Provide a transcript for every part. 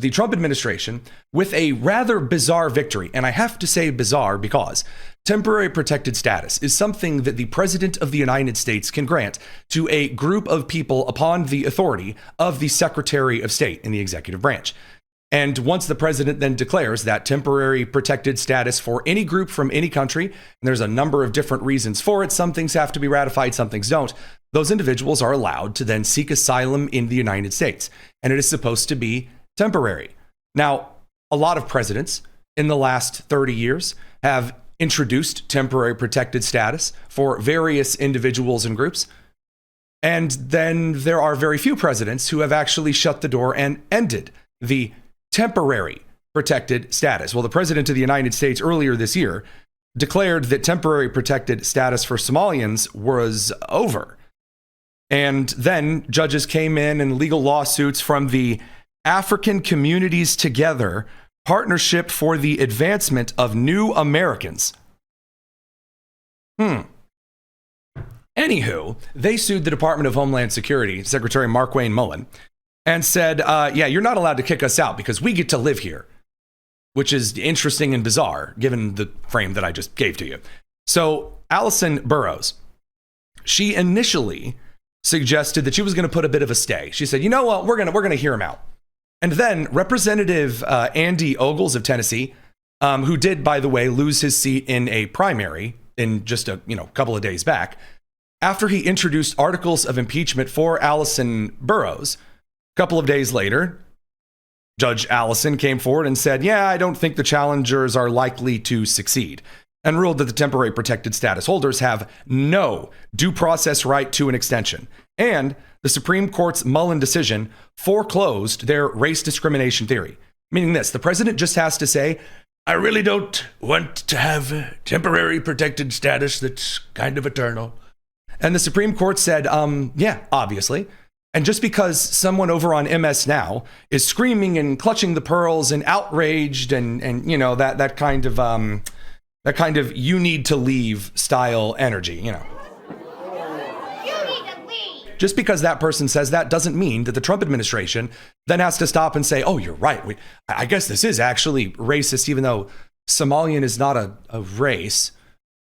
The Trump administration, with a rather bizarre victory, and I have to say bizarre because temporary protected status is something that the President of the United States can grant to a group of people upon the authority of the Secretary of State in the executive branch. And once the president then declares that temporary protected status for any group from any country, and there's a number of different reasons for it, some things have to be ratified, some things don't, those individuals are allowed to then seek asylum in the United States. And it is supposed to be temporary. Now, a lot of presidents in the last 30 years have introduced temporary protected status for various individuals and groups. And then there are very few presidents who have actually shut the door and ended the temporary protected status. Well, the president of the United States earlier this year declared that temporary protected status for Somalians was over. And then judges came in and legal lawsuits from the African Communities Together Partnership for the Advancement of New Americans. Anywho, they sued the Department of Homeland Security, Secretary Markwayne Mullin, and said, yeah, you're not allowed to kick us out because we get to live here, which is interesting and bizarre given the frame that I just gave to you. So Allison Burroughs, she initially suggested that she was going to put a bit of a stay. She said, you know what, we're going to hear him out. And then Representative Andy Ogles of Tennessee, who did, by the way, lose his seat in a primary in just a couple of days back, after he introduced articles of impeachment for Allison Burroughs, a couple of days later, Judge Allison came forward and said, yeah, I don't think the challengers are likely to succeed, and ruled that the temporary protected status holders have no due process right to an extension. And the Supreme Court's Mullin decision foreclosed their race discrimination theory. Meaning this, the president just has to say, I really don't want to have temporary protected status that's kind of eternal. And the Supreme Court said, yeah, obviously. And just because someone over on MS Now is screaming and clutching the pearls and outraged and that kind of you need to leave style energy, Just because that person says that doesn't mean that the Trump administration then has to stop and say, oh, you're right. I guess this is actually racist, even though Somalian is not a race,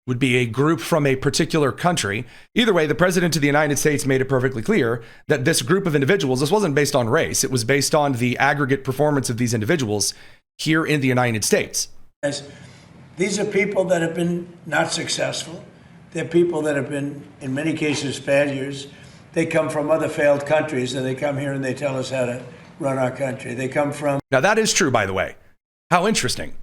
would be a group from a particular country. Either way, the president of the United States made it perfectly clear that this group of individuals, this wasn't based on race. It was based on the aggregate performance of these individuals here in the United States. These are people that have been not successful. They're people that have been, in many cases, failures. They come from other failed countries, and they come here and they tell us how to run our country. They come from... Now, that is true, by the way. How interesting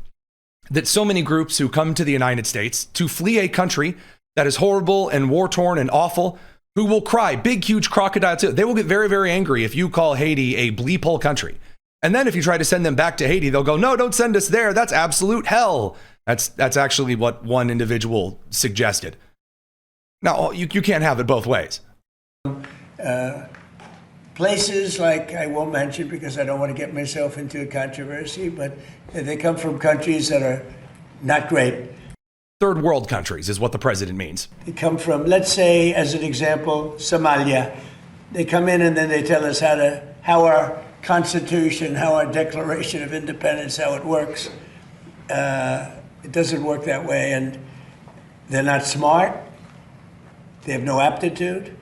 that so many groups who come to the United States to flee a country that is horrible and war-torn and awful, who will cry big, huge crocodile tears. They will get very, very angry if you call Haiti a bleep hole country. And then if you try to send them back to Haiti, they'll go, no, don't send us there. That's absolute hell. That's actually what one individual suggested. Now, you can't have it both ways. Places like, I won't mention because I don't want to get myself into a controversy, but they come from countries that are not great. Third world countries is what the president means. They come from, let's say, as an example, Somalia. They come in and then they tell us how our Constitution, how our Declaration of Independence, how it works. It doesn't work that way, and they're not smart. They have no aptitude.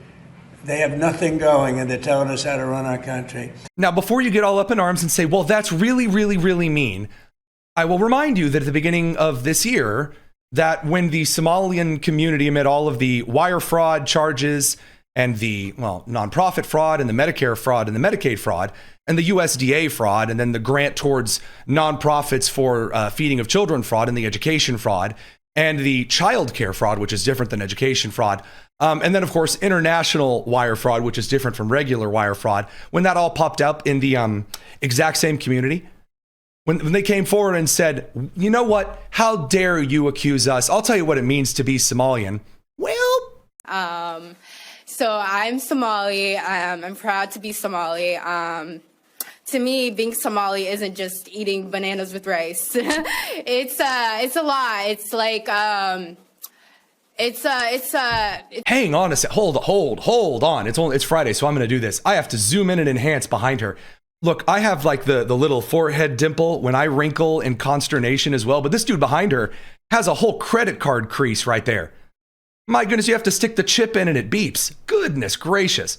They have nothing going, and they're telling us how to run our country. Now, before you get all up in arms and say, well, that's really, really, really mean, I will remind you that at the beginning of this year, that when the Somalian community, amid all of the wire fraud charges and the, nonprofit fraud and the Medicare fraud and the Medicaid fraud and the USDA fraud, and then the grant towards nonprofits for feeding of children fraud and the education fraud and the child care fraud, which is different than education fraud. And then, of course, international wire fraud, which is different from regular wire fraud. When that all popped up in the exact same community, when they came forward and said, you know what, how dare you accuse us? I'll tell you what it means to be Somalian. Well, so I'm Somali. I'm proud to be Somali. To me, being Somali isn't just eating bananas with rice. It's a lot. It's like hang on a sec. Hold on. It's Friday, so I'm going to do this. I have to zoom in and enhance behind her. Look, I have like the little forehead dimple when I wrinkle in consternation as well, but this dude behind her has a whole credit card crease right there. My goodness, you have to stick the chip in and it beeps. Goodness gracious.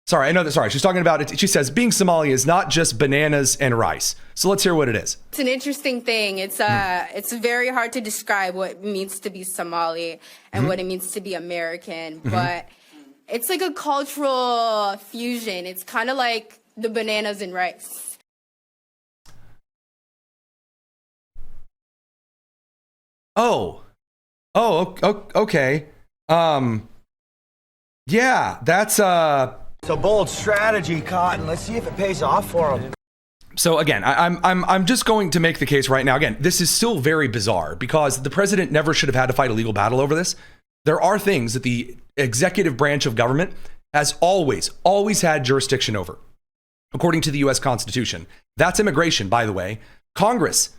Sorry, I know that. Sorry, she's talking about it. She says being Somali is not just bananas and rice. So let's hear what it is. It's an interesting thing. It's very hard to describe what it means to be Somali and what it means to be American, but it's like a cultural fusion. It's kind of like the bananas and rice. Okay. Yeah, that's It's a bold strategy, Cotton. Let's see if it pays off for him. So again, I'm just going to make the case right now. Again, this is still very bizarre because the president never should have had to fight a legal battle over this. There are things that the executive branch of government has always had jurisdiction over, according to the U.S. Constitution. That's immigration, by the way. Congress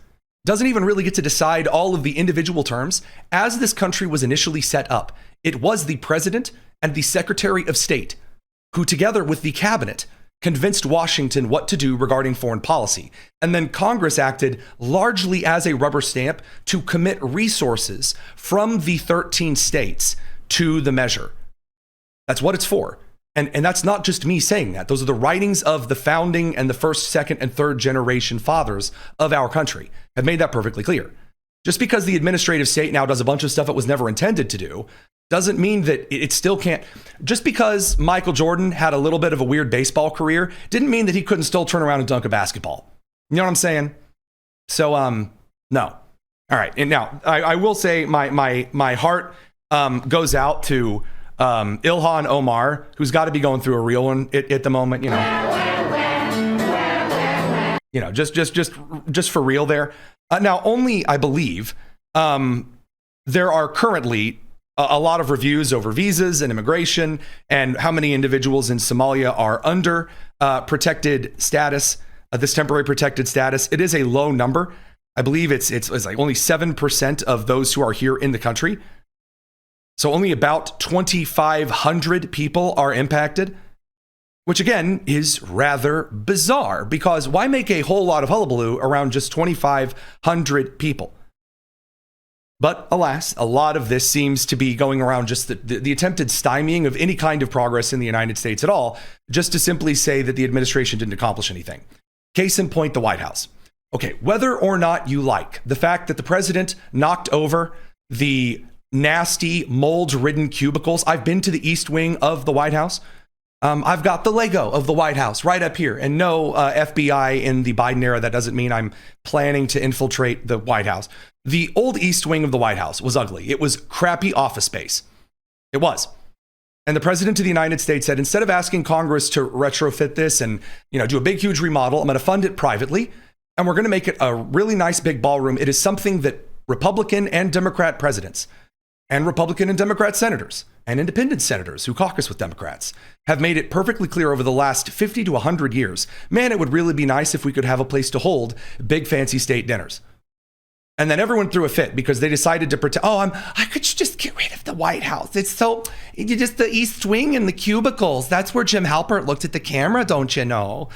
doesn't even really get to decide all of the individual terms. As this country was initially set up, it was the president and the Secretary of State who, together with the cabinet, convinced Washington what to do regarding foreign policy. And then Congress acted largely as a rubber stamp to commit resources from the 13 states to the measure. That's what it's for. And that's not just me saying that. Those are the writings of the founding and the first, second, and third generation fathers of our country have made that perfectly clear. Just because the administrative state now does a bunch of stuff it was never intended to do doesn't mean that it still can't. Just because Michael Jordan had a little bit of a weird baseball career didn't mean that he couldn't still turn around and dunk a basketball. You know what I'm saying? So, no. All right. And now I will say my heart goes out to Ilhan Omar, who's got to be going through a real one at the moment, just for real there. Now, only I believe there are currently a lot of reviews over visas and immigration and how many individuals in Somalia are under protected status, this temporary protected status. It is a low number. I believe it's like only 7% of those who are here in the country. So only about 2,500 people are impacted, which again is rather bizarre because why make a whole lot of hullabaloo around just 2,500 people? But alas, a lot of this seems to be going around just the attempted stymieing of any kind of progress in the United States at all, just to simply say that the administration didn't accomplish anything. Case in point, the White House. Okay, whether or not you like the fact that the president knocked over the nasty mold-ridden cubicles. I've been to the East Wing of the White House. I've got the Lego of the White House right up here. And no, FBI in the Biden era, that doesn't mean I'm planning to infiltrate the White House. The old East Wing of the White House was ugly. It was crappy office space. It was. And the president of the United States said, instead of asking Congress to retrofit this and do a big, huge remodel, I'm going to fund it privately. And we're going to make it a really nice big ballroom. It is something that Republican and Democrat presidents and Republican and Democrat senators and independent senators who caucus with Democrats have made it perfectly clear over the last 50 to 100 years. Man, it would really be nice if we could have a place to hold big fancy state dinners. And then everyone threw a fit because they decided to pretend, I could just get rid of the White House. It's just the East Wing and the cubicles. That's where Jim Halpert looked at the camera, don't you know?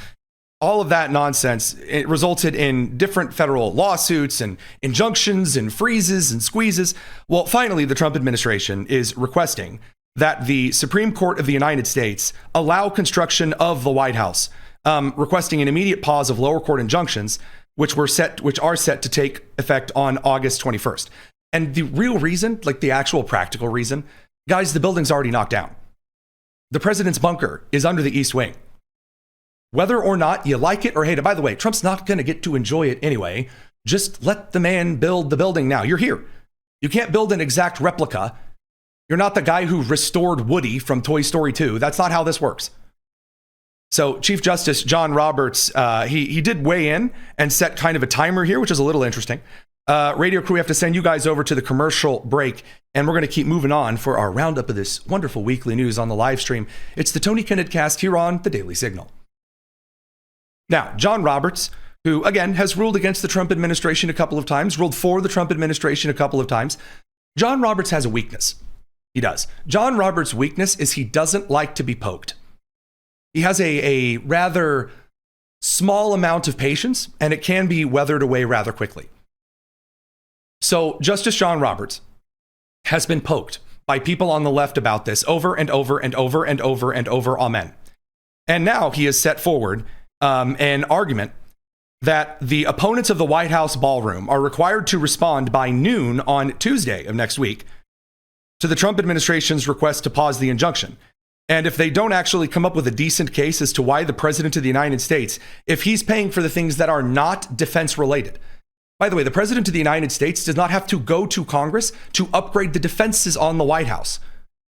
All of that nonsense, it resulted in different federal lawsuits and injunctions and freezes and squeezes. Well, finally, the Trump administration is requesting that the Supreme Court of the United States allow construction of the White House, requesting an immediate pause of lower court injunctions, which are set to take effect on August 21st. And the real reason, like the actual practical reason, guys, the building's already knocked down. The president's bunker is under the East Wing. Whether or not you like it or hate it, by the way, Trump's not going to get to enjoy it anyway. Just let the man build the building now. You're here. You can't build an exact replica. You're not the guy who restored Woody from Toy Story 2. That's not how this works. So Chief Justice John Roberts, he did weigh in and set kind of a timer here, which is a little interesting. Radio crew, we have to send you guys over to the commercial break, and we're going to keep moving on for our roundup of this wonderful weekly news on the live stream. It's the Tony Kennett Cast here on the Daily Signal. Now, John Roberts, who, again, has ruled against the Trump administration a couple of times, ruled for the Trump administration a couple of times. John Roberts has a weakness. He does. John Roberts' weakness is he doesn't like to be poked. He has a rather small amount of patience, and it can be weathered away rather quickly. So Justice John Roberts has been poked by people on the left about this over and over and over and over and over. Amen. And now he has set forward an argument that the opponents of the White House ballroom are required to respond by noon on Tuesday of next week to the Trump administration's request to pause the injunction. And if they don't actually come up with a decent case as to why the president of the United States, if he's paying for the things that are not defense related. By the way, the president of the United States does not have to go to Congress to upgrade the defenses on the White House.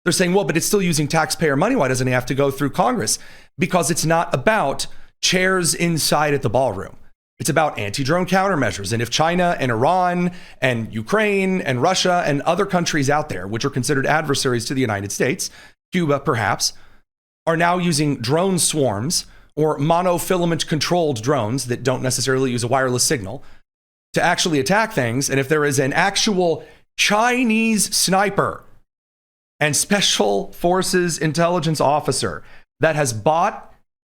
They're saying, well, but it's still using taxpayer money. Why doesn't he have to go through Congress? Because it's not about chairs inside at the ballroom. It's about anti-drone countermeasures. And if China and Iran and Ukraine and Russia and other countries out there, which are considered adversaries to the United States, Cuba perhaps, are now using drone swarms or monofilament controlled drones that don't necessarily use a wireless signal to actually attack things. And if there is an actual Chinese sniper and special forces intelligence officer that has bought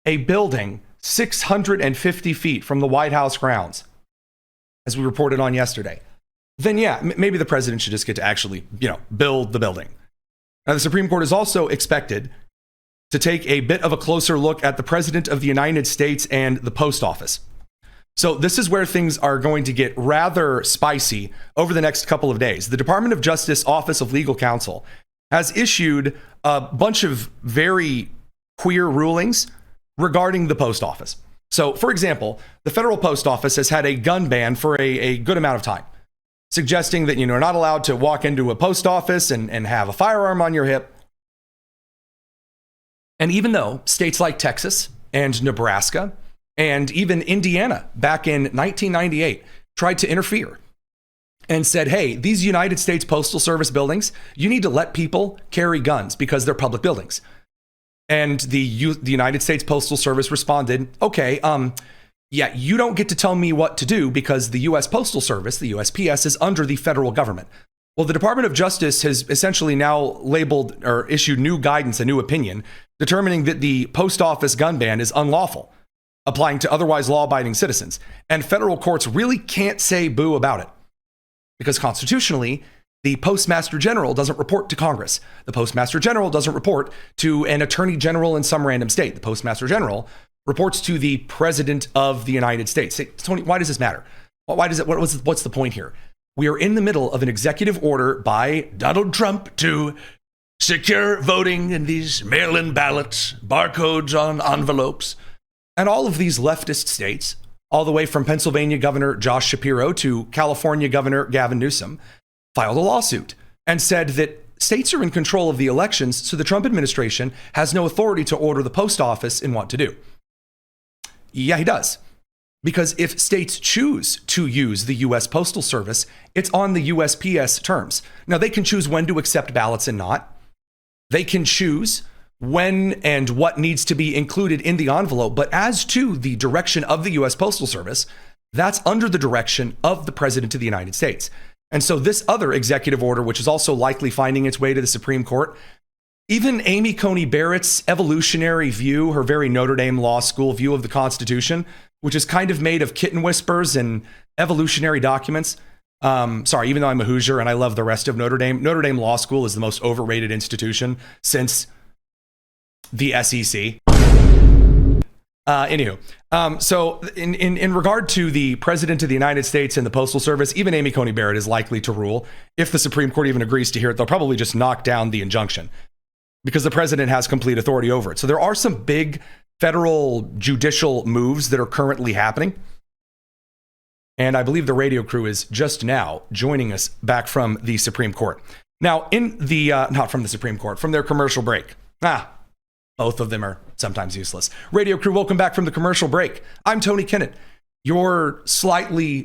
a building 650 feet from the White House grounds, as we reported on yesterday, then yeah, maybe the president should just get to actually, build the building. Now, the Supreme Court is also expected to take a bit of a closer look at the president of the United States and the post office. So this is where things are going to get rather spicy over the next couple of days. The Department of Justice Office of Legal Counsel has issued a bunch of very queer rulings regarding the post office. So, for example, the federal post office has had a gun ban for a good amount of time, suggesting that you're not allowed to walk into a post office and have a firearm on your hip. And even though states like Texas and Nebraska and even Indiana back in 1998 tried to interfere and said, hey, these United States Postal Service buildings, you need to let people carry guns because they're public buildings. And the United States Postal Service responded, okay, yeah, you don't get to tell me what to do because the U.S. Postal Service, the USPS, is under the federal government. Well, the Department of Justice has essentially now labeled or issued new guidance, a new opinion, determining that the post office gun ban is unlawful, applying to otherwise law-abiding citizens. And federal courts really can't say boo about it because constitutionally, the Postmaster General doesn't report to Congress. The Postmaster General doesn't report to an Attorney General in some random state. The Postmaster General reports to the President of the United States. Say, Tony, why does this matter? Why does it? What's the point here? We are in the middle of an executive order by Donald Trump to secure voting in these mail-in ballots, barcodes on envelopes, and all of these leftist states, all the way from Pennsylvania Governor Josh Shapiro to California Governor Gavin Newsom, filed a lawsuit and said that states are in control of the elections, so the Trump administration has no authority to order the post office in what to do. Yeah, he does. Because if states choose to use the U.S. Postal Service, it's on the USPS terms. Now, they can choose when to accept ballots and not. They can choose when and what needs to be included in the envelope. But as to the direction of the U.S. Postal Service, that's under the direction of the President of the United States. And so this other executive order, which is also likely finding its way to the Supreme Court, even Amy Coney Barrett's evolutionary view, her very Notre Dame Law School view of the Constitution, which is kind of made of kitten whispers and evolutionary documents. Sorry, even though I'm a Hoosier and I love the rest of Notre Dame Law School is the most overrated institution since the SEC. So in regard to the President of the United States and the Postal Service, even Amy Coney Barrett is likely to rule. If the Supreme Court even agrees to hear it, they'll probably just knock down the injunction because the president has complete authority over it. So there are some big federal judicial moves that are currently happening. And I believe the radio crew is just now joining us back from the Supreme Court. Now, in the, not from the Supreme Court, from their commercial break. Both of them are sometimes useless. Radio crew, welcome back from the commercial break. I'm Tony Kinnett, your slightly